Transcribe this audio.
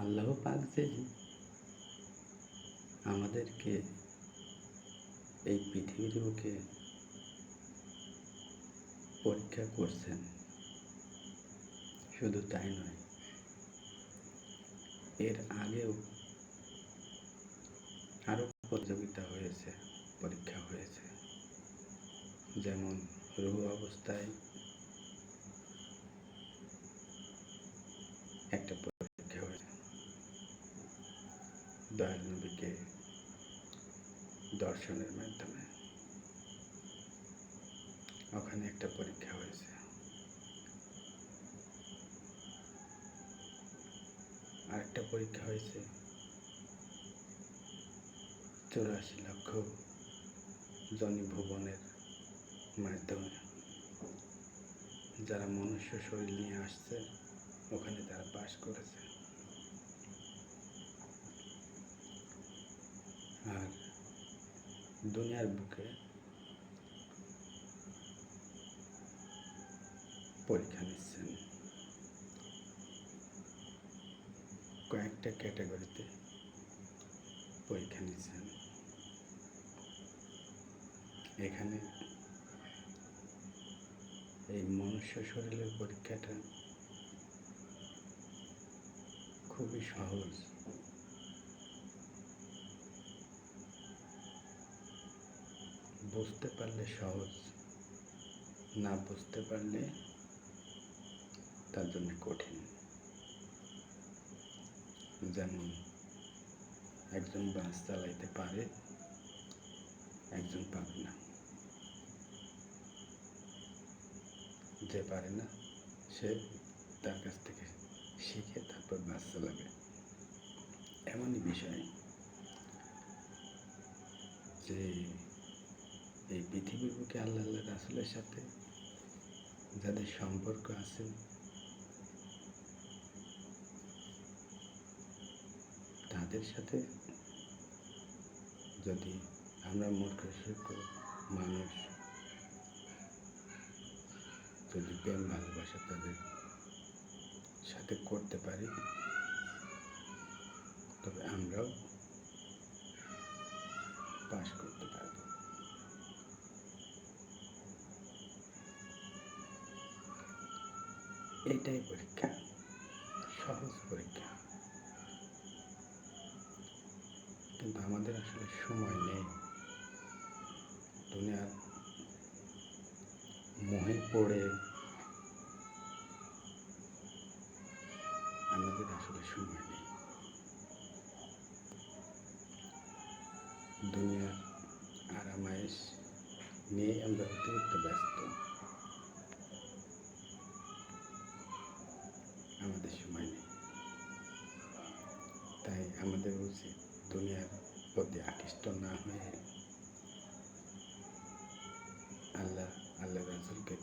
আল্লাহ পাক যে আমাদেরকে এই পৃথিবীর বুকে পরীক্ষা করছেন, শুধু তাই নয়, এর আগেও আরও প্রতিযোগিতা হয়েছে, পরীক্ষা হয়েছে। যেমন রূহ অবস্থায় একটা পরীক্ষা হয়েছে, দয়াল নবীকে দর্শনের মাধ্যমে ওখানে একটা পরীক্ষা হয়েছে। আরেকটা পরীক্ষা হয়েছে 84 লক্ষ জনি ভুবনের মাধ্যমে, যারা মনুষ্য শরীর নিয়ে আসছে ওখানে তারা বাস করেছে। আর দুনিয়ার বুকে পরীক্ষা নিচ্ছেন কয়েকটা ক্যাটাগরিতে, পরীক্ষা নিচ্ছেন। এখানে এই মনুষ্য শরীরের পরীক্ষাটা খুবই সহজ। বুঝতে পারলে সহজ, না বুঝতে পারলে তার জন্য কঠিন। যেমন একজন বাস চালাইতে পারে, একজন পারে না। যে পারে না সে তার কাছ থেকে শিখে তারপর বাস চালাবে। এমনই বিষয় যে এই পৃথিবীর বুকে আল্লাহ রাসূলের সাথে যাদের সম্পর্ক আছে, তাদের সাথে যদি আমরা মূর্খ মানুষ যদি প্রেম ভালোবাসা তাদের সাথে করতে পারি, তবে আমরাও পাশ করতে পারব। এটাই পরীক্ষা, সহজ পরীক্ষা। কিন্তু আমাদের আসলে সময় নেই। দুনিয়ার মোহে পড়ে আমাদের আসলে সময় নেই। দুনিয়ার আরামায়েশ নিয়ে আমরা অতিরিক্ত ব্যস্ত। আমাদের সময় নেই। তাই আমাদের উচিত দুনিয়ার প্রতি আকৃষ্ট না হয়ে আল্লাহ রাসূলকে